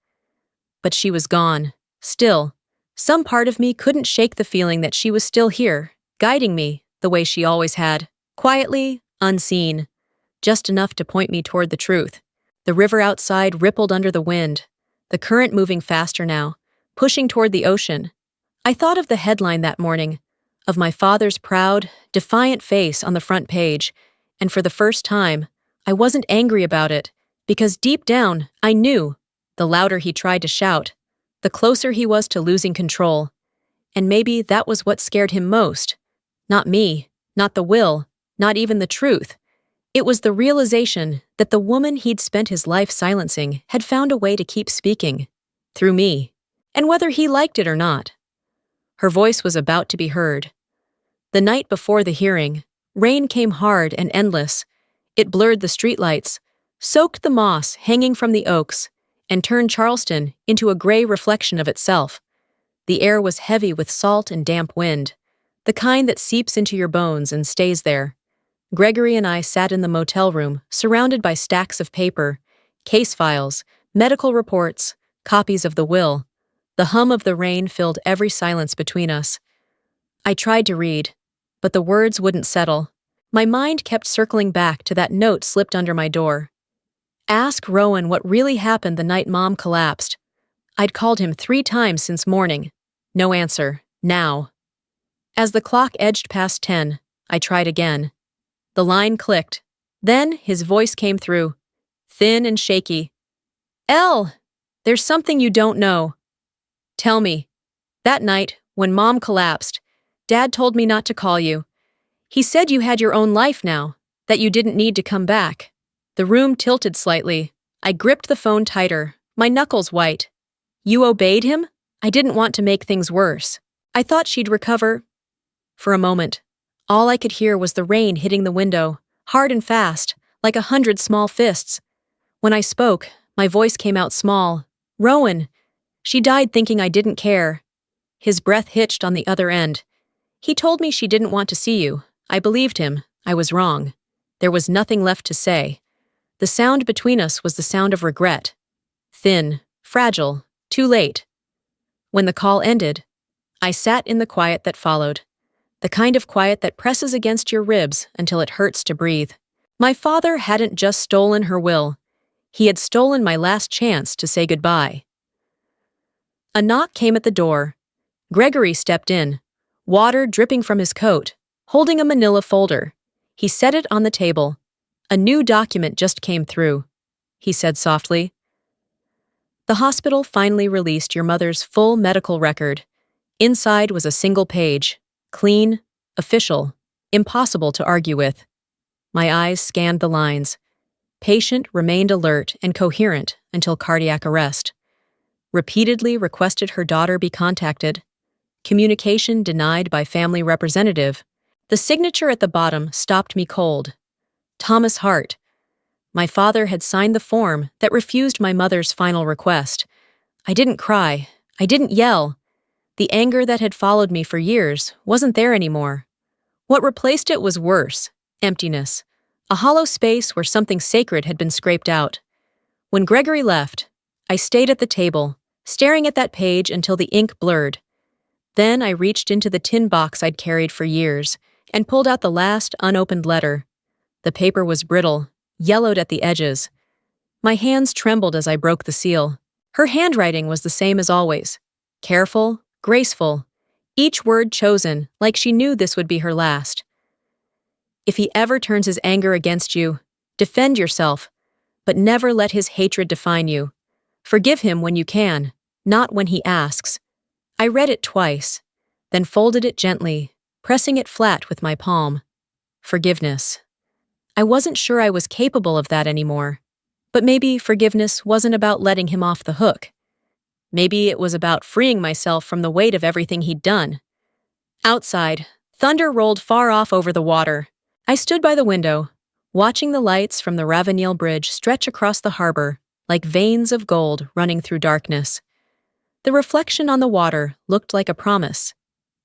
But she was gone, still. Some part of me couldn't shake the feeling that she was still here, guiding me the way she always had, quietly, unseen, just enough to point me toward the truth. The river outside rippled under the wind, the current moving faster now, pushing toward the ocean. I thought of the headline that morning, of my father's proud, defiant face on the front page, and for the first time, I wasn't angry about it, because deep down, I knew, the louder he tried to shout, the closer he was to losing control. And maybe that was what scared him most. Not me, not the will, not even the truth. It was the realization that the woman he'd spent his life silencing had found a way to keep speaking, through me, and whether he liked it or not. Her voice was about to be heard. The night before the hearing, rain came hard and endless. It blurred the streetlights, soaked the moss hanging from the oaks, and turned Charleston into a gray reflection of itself. The air was heavy with salt and damp wind, the kind that seeps into your bones and stays there. Gregory and I sat in the motel room, surrounded by stacks of paper, case files, medical reports, copies of the will. The hum of the rain filled every silence between us. I tried to read, but the words wouldn't settle. My mind kept circling back to that note slipped under my door. Ask Rowan what really happened the night Mom collapsed. I'd called him 3 times since morning. No answer. Now. As the clock edged past 10, I tried again. The line clicked. Then his voice came through, thin and shaky. "Elle, there's something you don't know. Tell me. That night, when Mom collapsed, Dad told me not to call you. He said you had your own life now, that you didn't need to come back." The room tilted slightly. I gripped the phone tighter, my knuckles white. "You obeyed him?" I didn't want to make things worse. I thought she'd recover. For a moment, all I could hear was the rain hitting the window, hard and fast, like 100 small fists. When I spoke, my voice came out small. "Rowan, she died thinking I didn't care." His breath hitched on the other end. "He told me she didn't want to see you. I believed him. I was wrong. There was nothing left to say. The sound between us was the sound of regret. Thin, fragile, too late. When the call ended, I sat in the quiet that followed. The kind of quiet that presses against your ribs until it hurts to breathe. My father hadn't just stolen her will. He had stolen my last chance to say goodbye. A knock came at the door. Gregory stepped in, water dripping from his coat, holding a manila folder. He set it on the table. "A new document just came through," he said softly. "The hospital finally released your mother's full medical record. Inside was a single page, clean, official, impossible to argue with." My eyes scanned the lines. Patient remained alert and coherent until cardiac arrest. Repeatedly requested her daughter be contacted. Communication denied by family representative. The signature at the bottom stopped me cold. Thomas Hart. My father had signed the form that refused my mother's final request. I didn't cry. I didn't yell. The anger that had followed me for years wasn't there anymore. What replaced it was worse: emptiness. A hollow space where something sacred had been scraped out. When Gregory left, I stayed at the table, staring at that page until the ink blurred. Then I reached into the tin box I'd carried for years and pulled out the last unopened letter. The paper was brittle, yellowed at the edges. My hands trembled as I broke the seal. Her handwriting was the same as always. Careful, graceful, each word chosen like she knew this would be her last. "If he ever turns his anger against you, defend yourself, but never let his hatred define you. Forgive him when you can, not when he asks." I read it twice, then folded it gently, pressing it flat with my palm. Forgiveness. I wasn't sure I was capable of that anymore. But maybe forgiveness wasn't about letting him off the hook. Maybe it was about freeing myself from the weight of everything he'd done. Outside, thunder rolled far off over the water. I stood by the window, watching the lights from the Ravenel Bridge stretch across the harbor like veins of gold running through darkness. The reflection on the water looked like a promise.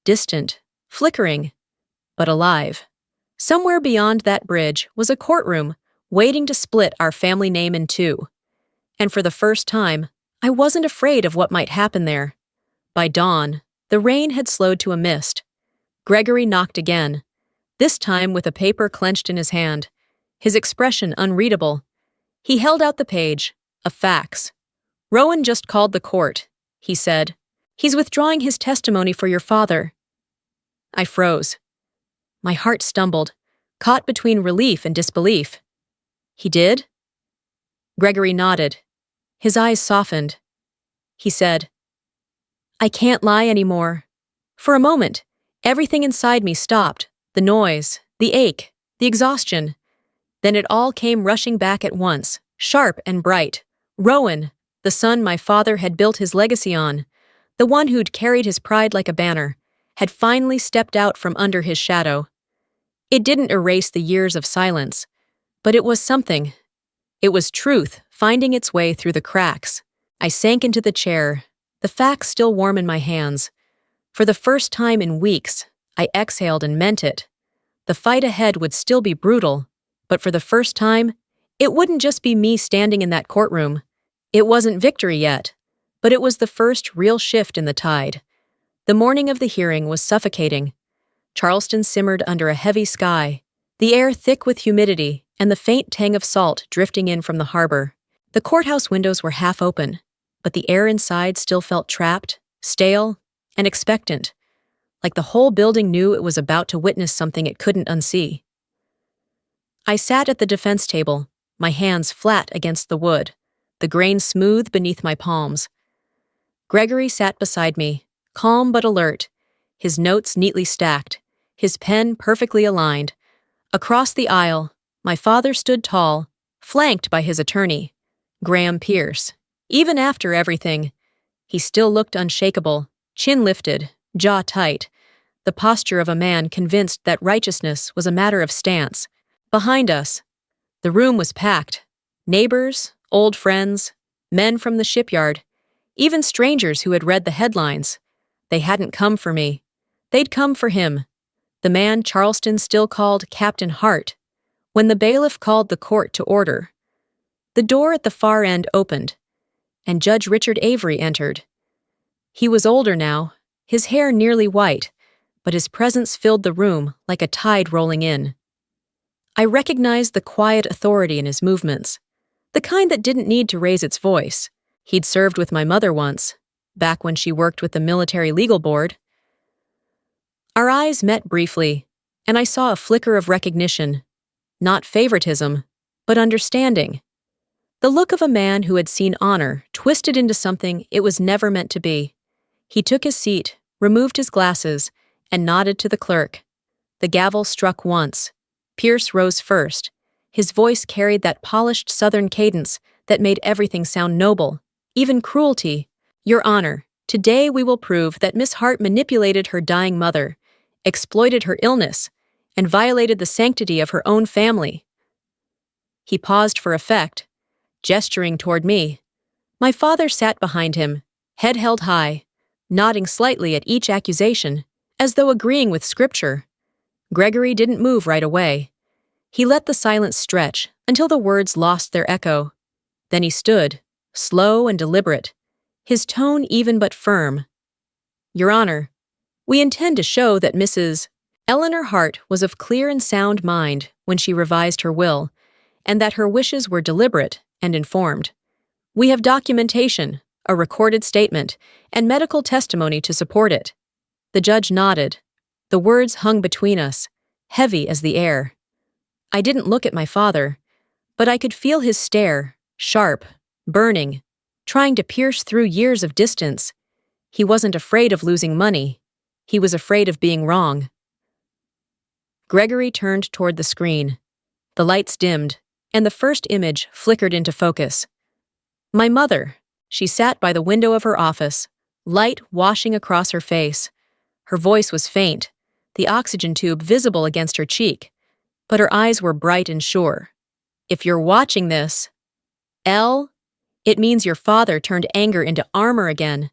Distant, flickering, but alive. Somewhere beyond that bridge was a courtroom waiting to split our family name in two. And for the first time, I wasn't afraid of what might happen there. By dawn, the rain had slowed to a mist. Gregory knocked again, this time with a paper clenched in his hand, his expression unreadable. He held out the page, a fax. "Rowan just called the court," he said. "He's withdrawing his testimony for your father." I froze. My heart stumbled, caught between relief and disbelief. "He did?" Gregory nodded. His eyes softened. He said, "I can't lie anymore." For a moment, everything inside me stopped. The noise, the ache, the exhaustion. Then it all came rushing back at once, sharp and bright. Rowan, the son my father had built his legacy on, the one who'd carried his pride like a banner, had finally stepped out from under his shadow. It didn't erase the years of silence, but it was something. It was truth finding its way through the cracks. I sank into the chair, the fax still warm in my hands. For the first time in weeks, I exhaled and meant it. The fight ahead would still be brutal, but for the first time, it wouldn't just be me standing in that courtroom. It wasn't victory yet, but it was the first real shift in the tide. The morning of the hearing was suffocating. Charleston simmered under a heavy sky, the air thick with humidity and the faint tang of salt drifting in from the harbor. The courthouse windows were half open, but the air inside still felt trapped, stale, and expectant, like the whole building knew it was about to witness something it couldn't unsee. I sat at the defense table, my hands flat against the wood, the grain smooth beneath my palms. Gregory sat beside me, calm but alert, his notes neatly stacked, his pen perfectly aligned. Across the aisle, my father stood tall, flanked by his attorney, Graham Pierce. Even after everything, he still looked unshakable, chin lifted, jaw tight, the posture of a man convinced that righteousness was a matter of stance. Behind us, the room was packed. Neighbors, old friends, men from the shipyard, even strangers who had read the headlines. They hadn't come for me. They'd come for him. the man Charleston still called Captain Hart, when the bailiff called the court to order. The door at the far end opened, and Judge Richard Avery entered. He was older now, his hair nearly white, but his presence filled the room like a tide rolling in. I recognized the quiet authority in his movements, the kind that didn't need to raise its voice. He'd served with my mother once, back when she worked with the Military Legal Board. Our eyes met briefly, and I saw a flicker of recognition, not favoritism, but understanding. The look of a man who had seen honor twisted into something it was never meant to be. He took his seat, removed his glasses, and nodded to the clerk. The gavel struck once. Pierce rose first. His voice carried that polished Southern cadence that made everything sound noble, even cruelty. Your Honor, today we will prove that Miss Hart manipulated her dying mother, exploited her illness, and violated the sanctity of her own family. He paused for effect, gesturing toward me. My father sat behind him, head held high, nodding slightly at each accusation, as though agreeing with Scripture. Gregory didn't move right away. He let the silence stretch until the words lost their echo. Then he stood, slow and deliberate, his tone even but firm. Your Honor, we intend to show that Mrs. Eleanor Hart was of clear and sound mind when she revised her will, and that her wishes were deliberate and informed. We have documentation, a recorded statement, and medical testimony to support it. The judge nodded. The words hung between us, heavy as the air. I didn't look at my father, but I could feel his stare, sharp, burning, trying to pierce through years of distance. He wasn't afraid of losing money. He was afraid of being wrong. Gregory turned toward the screen. The lights dimmed, and the first image flickered into focus. My mother. She sat by the window of her office, light washing across her face. Her voice was faint, the oxygen tube visible against her cheek, but her eyes were bright and sure. If you're watching this, Elle, it means your father turned anger into armor again.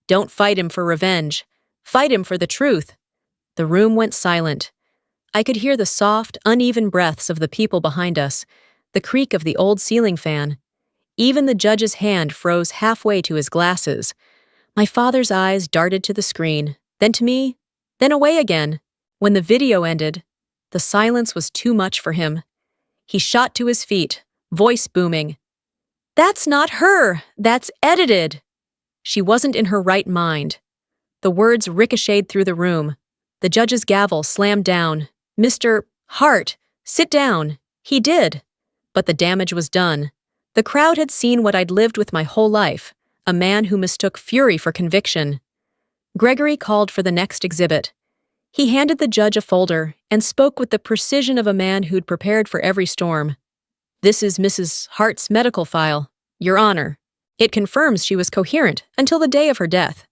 Don't fight him for revenge. Fight him for the truth. The room went silent. I could hear the soft, uneven breaths of the people behind us, the creak of the old ceiling fan. Even the judge's hand froze halfway to his glasses. My father's eyes darted to the screen, then to me, then away again. When the video ended, the silence was too much for him. He shot to his feet, voice booming. That's not her! That's edited! She wasn't in her right mind. The words ricocheted through the room. The judge's gavel slammed down. Mr. Hart, sit down. He did. But the damage was done. The crowd had seen what I'd lived with my whole life, a man who mistook fury for conviction. Gregory called for the next exhibit. He handed the judge a folder and spoke with the precision of a man who'd prepared for every storm. This is Mrs. Hart's medical file, Your Honor. It confirms she was coherent until the day of her death.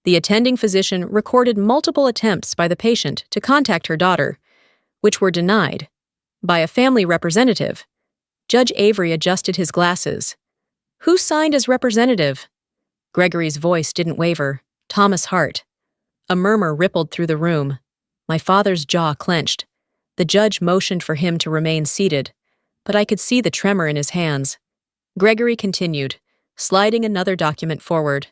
The attending physician recorded multiple attempts by the patient to contact her daughter, which were denied. By a family representative. Judge Avery adjusted his glasses. Who signed as representative? Gregory's voice didn't waver. Thomas Hart. A murmur rippled through the room. My father's jaw clenched. The judge motioned for him to remain seated, but I could see the tremor in his hands. Gregory continued, sliding another document forward.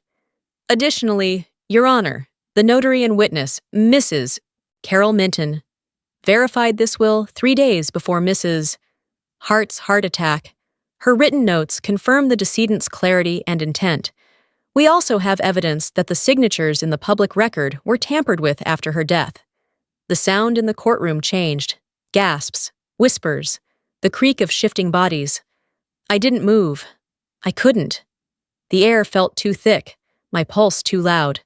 Additionally, Your Honor, the notary and witness, Mrs. Carol Minton, verified this will 3 days before Mrs. Hart's heart attack. Her written notes confirm the decedent's clarity and intent. We also have evidence that the signatures in the public record were tampered with after her death. The sound in the courtroom changed. Gasps, whispers, the creak of shifting bodies. I didn't move. I couldn't. The air felt too thick, my pulse too loud.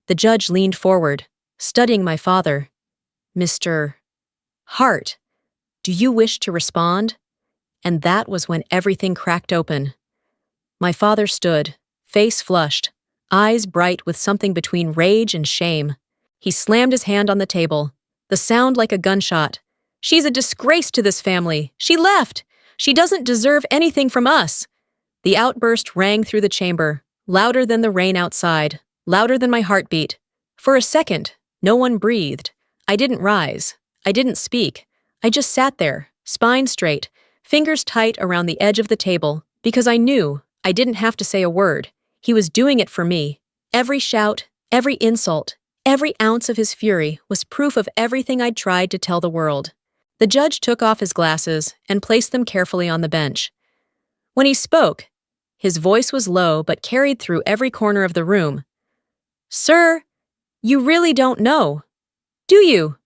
The judge leaned forward, studying my father. Mr. Hart, do you wish to respond? And that was when everything cracked open. My father stood, face flushed, eyes bright with something between rage and shame. He slammed his hand on the table, the sound like a gunshot. She's a disgrace to this family. She left. She doesn't deserve anything from us. The outburst rang through the chamber, louder than the rain outside, louder than my heartbeat. For a second, no one breathed. I didn't rise. I didn't speak. I just sat there, spine straight, fingers tight around the edge of the table, because I knew I didn't have to say a word. He was doing it for me. Every shout, every insult, every ounce of his fury was proof of everything I'd tried to tell the world. The judge took off his glasses and placed them carefully on the bench. When he spoke, his voice was low but carried through every corner of the room. "Sir, you really don't know, do you?"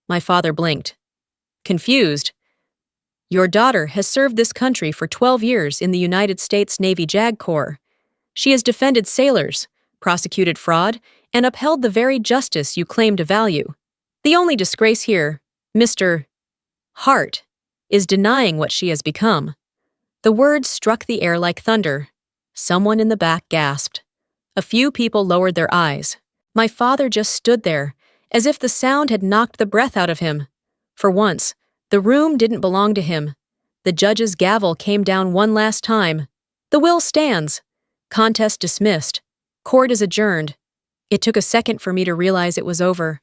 My father blinked. Confused. "Your daughter has served this country for 12 years in the United States Navy JAG Corps. She has defended sailors, prosecuted fraud, and upheld the very justice you claim to value. The only disgrace here, Mr. Hart, is denying what she has become." The words struck the air like thunder. Someone in the back gasped. A few people lowered their eyes. My father just stood there, as if the sound had knocked the breath out of him. For once, the room didn't belong to him. The judge's gavel came down one last time. "The will stands. Contest dismissed. Court is adjourned." It took a second for me to realize it was over.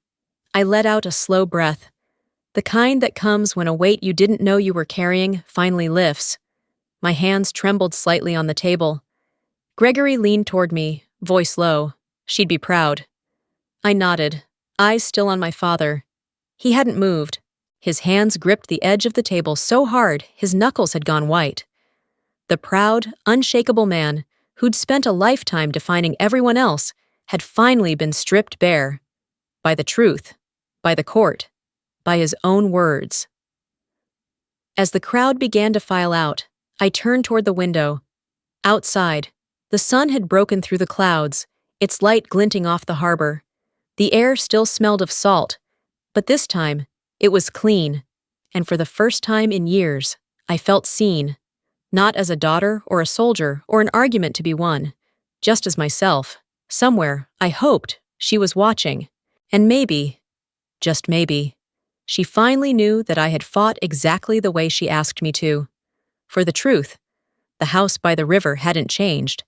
I let out a slow breath. The kind that comes when a weight you didn't know you were carrying finally lifts. My hands trembled slightly on the table. Gregory leaned toward me, voice low. She'd be proud. I nodded, eyes still on my father. He hadn't moved. His hands gripped the edge of the table so hard his knuckles had gone white. The proud, unshakable man, who'd spent a lifetime defining everyone else, had finally been stripped bare. By the truth, by the court, by his own words. As the crowd began to file out, I turned toward the window. Outside, the sun had broken through the clouds, its light glinting off the harbor. The air still smelled of salt, but this time, it was clean, and for the first time in years, I felt seen. Not as a daughter or a soldier or an argument to be won, just as myself. Somewhere, I hoped, she was watching. And maybe, just maybe, she finally knew that I had fought exactly the way she asked me to. For the truth, the house by the river hadn't changed,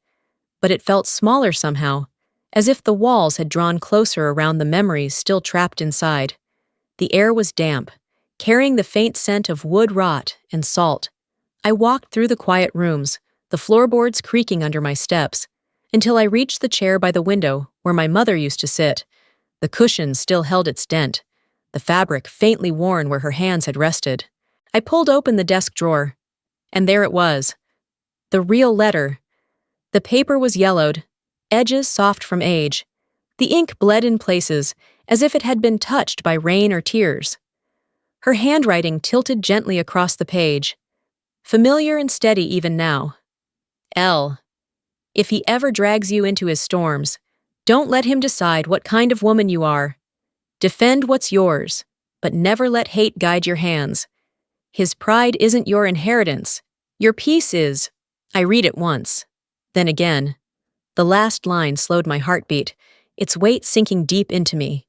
but it felt smaller somehow, as if the walls had drawn closer around the memories still trapped inside. The air was damp, carrying the faint scent of wood rot and salt. I walked through the quiet rooms, the floorboards creaking under my steps, until I reached the chair by the window where my mother used to sit. The cushion still held its dent, the fabric faintly worn where her hands had rested. I pulled open the desk drawer, and there it was. The real letter. The paper was yellowed, edges soft from age. The ink bled in places, as if it had been touched by rain or tears. Her handwriting tilted gently across the page, familiar and steady even now. "L. If he ever drags you into his storms, don't let him decide what kind of woman you are. Defend what's yours, but never let hate guide your hands. His pride isn't your inheritance. Your peace is." I read it once, then again. The last line slowed my heartbeat, its weight sinking deep into me.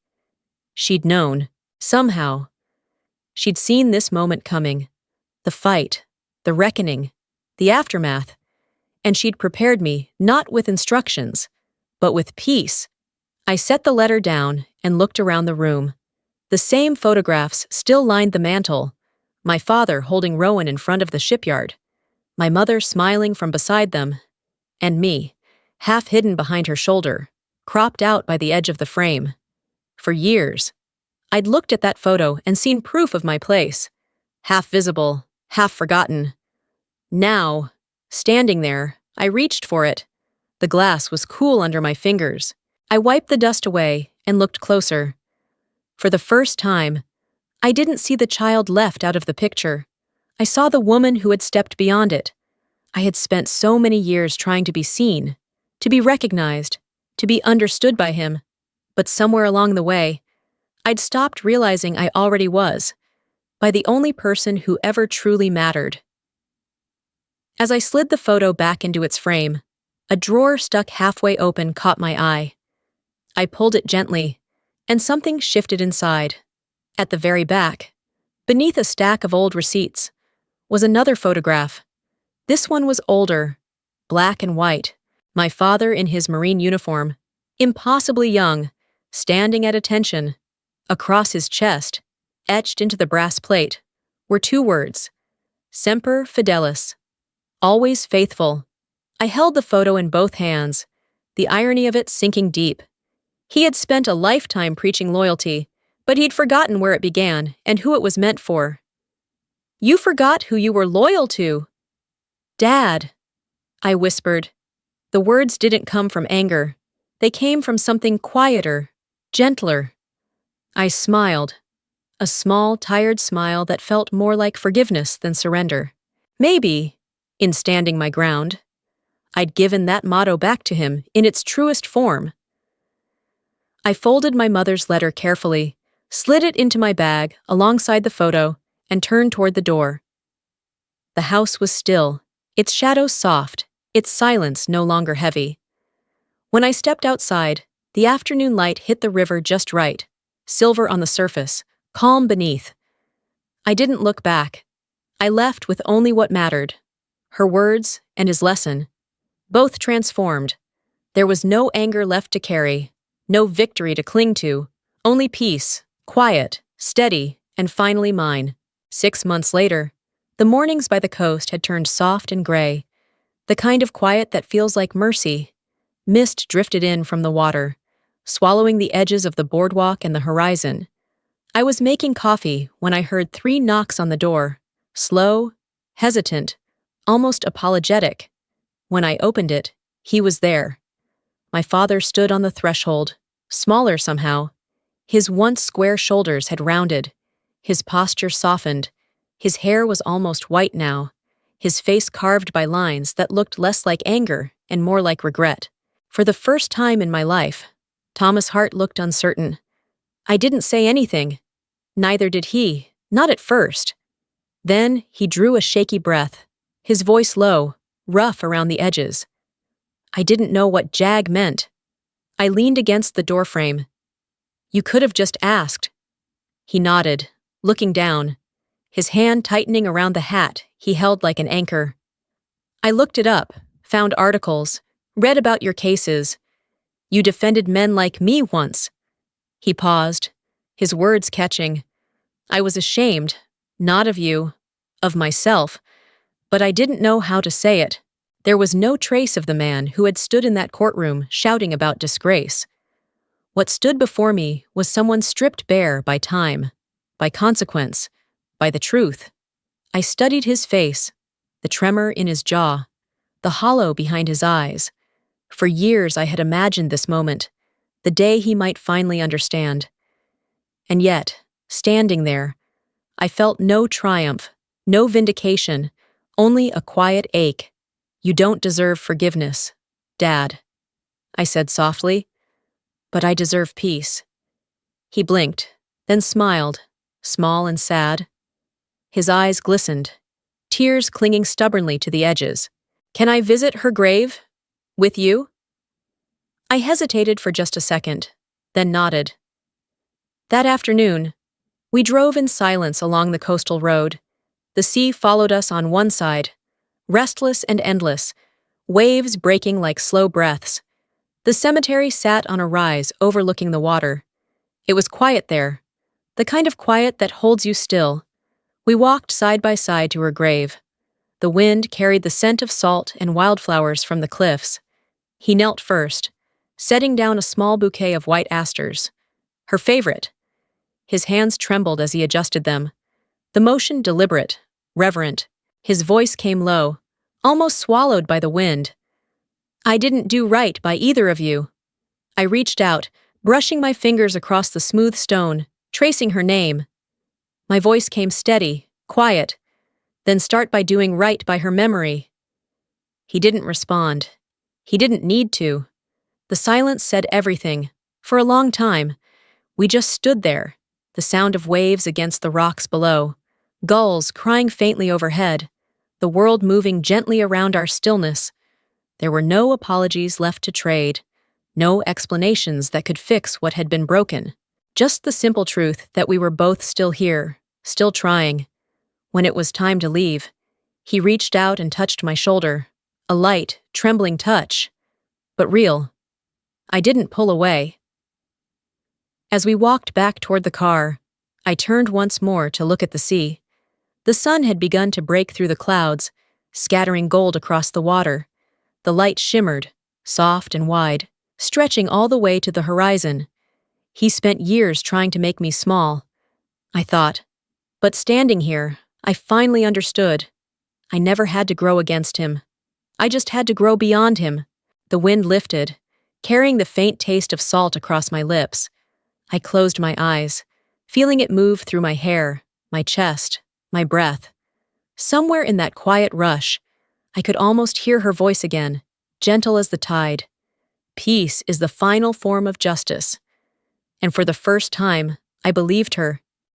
She'd known, somehow. She'd seen this moment coming. The fight, the reckoning, the aftermath. And she'd prepared me, not with instructions, but with peace. I set the letter down and looked around the room. The same photographs still lined the mantel. My father holding Rowan in front of the shipyard. My mother smiling from beside them. And me, half hidden behind her shoulder, cropped out by the edge of the frame. For years, I'd looked at that photo and seen proof of my place. Half visible, half forgotten. Now, standing there, I reached for it. The glass was cool under my fingers. I wiped the dust away and looked closer. For the first time, I didn't see the child left out of the picture. I saw the woman who had stepped beyond it. I had spent so many years trying to be seen, to be recognized, to be understood by him. But somewhere along the way, I'd stopped realizing I already was, by the only person who ever truly mattered. As I slid the photo back into its frame, a drawer stuck halfway open caught my eye. I pulled it gently, and something shifted inside. At the very back, beneath a stack of old receipts, was another photograph. This one was older, black and white, my father in his Marine uniform, impossibly young, standing at attention. Across his chest, etched into the brass plate, were 2 words: Semper Fidelis, always faithful. I held the photo in both hands, the irony of it sinking deep. He had spent a lifetime preaching loyalty, but he'd forgotten where it began and who it was meant for. You forgot who you were loyal to. Dad, I whispered. The words didn't come from anger. They came from something quieter, gentler. I smiled, a small, tired smile that felt more like forgiveness than surrender. Maybe, in standing my ground, I'd given that motto back to him in its truest form. I folded my mother's letter carefully, slid it into my bag alongside the photo, and turned toward the door. The house was still, its shadows soft, its silence no longer heavy. When I stepped outside, the afternoon light hit the river just right, silver on the surface, calm beneath. I didn't look back. I left with only what mattered: her words and his lesson. Both transformed. There was no anger left to carry, no victory to cling to, only peace, quiet, steady, and finally mine. 6 months later, the mornings by the coast had turned soft and gray, the kind of quiet that feels like mercy. Mist drifted in from the water, swallowing the edges of the boardwalk and the horizon. I was making coffee when I heard 3 knocks on the door, slow, hesitant, almost apologetic. When I opened it, he was there. My father stood on the threshold, smaller somehow. His once square shoulders had rounded, his posture softened, his hair was almost white now, his face carved by lines that looked less like anger and more like regret. For the first time in my life, Thomas Hart looked uncertain. I didn't say anything. Neither did he, not at first. Then he drew a shaky breath, his voice low, rough around the edges. I didn't know what JAG meant. I leaned against the doorframe. You could have just asked. He nodded, looking down, his hand tightening around the hat he held like an anchor. I looked it up, found articles, read about your cases. You defended men like me once. He paused, his words catching. I was ashamed, not of you, of myself, but I didn't know how to say it. There was no trace of the man who had stood in that courtroom shouting about disgrace. What stood before me was someone stripped bare by time, by consequence, by the truth. I studied his face, the tremor in his jaw, the hollow behind his eyes. For years I had imagined this moment, the day he might finally understand. And yet, standing there, I felt no triumph, no vindication, only a quiet ache. You don't deserve forgiveness, Dad, I said softly, but I deserve peace. He blinked, then smiled, small and sad. His eyes glistened, tears clinging stubbornly to the edges. Can I visit her grave? With you? I hesitated for just a second, then nodded. That afternoon, we drove in silence along the coastal road. The sea followed us on one side, restless and endless, waves breaking like slow breaths. The cemetery sat on a rise overlooking the water. It was quiet there, the kind of quiet that holds you still. We walked side by side to her grave. The wind carried the scent of salt and wildflowers from the cliffs. He knelt first, setting down a small bouquet of white asters, her favorite. His hands trembled as he adjusted them, the motion deliberate, reverent. His voice came low, almost swallowed by the wind. I didn't do right by either of you. I reached out, brushing my fingers across the smooth stone, tracing her name. My voice came steady, quiet, then start by doing right by her memory. He didn't respond. He didn't need to. The silence said everything. For a long time, we just stood there, the sound of waves against the rocks below, gulls crying faintly overhead, the world moving gently around our stillness. There were no apologies left to trade, no explanations that could fix what had been broken, just the simple truth that we were both still here, still trying. When it was time to leave, he reached out and touched my shoulder, a light, trembling touch, but real. I didn't pull away. As we walked back toward the car, I turned once more to look at the sea. The sun had begun to break through the clouds, scattering gold across the water. The light shimmered, soft and wide, stretching all the way to the horizon. He spent years trying to make me small, I thought. But standing here, I finally understood. I never had to grow against him. I just had to grow beyond him. The wind lifted, carrying the faint taste of salt across my lips. I closed my eyes, feeling it move through my hair, my chest, my breath. Somewhere in that quiet rush, I could almost hear her voice again, gentle as the tide. Peace is the final form of justice. And for the first time, I believed her.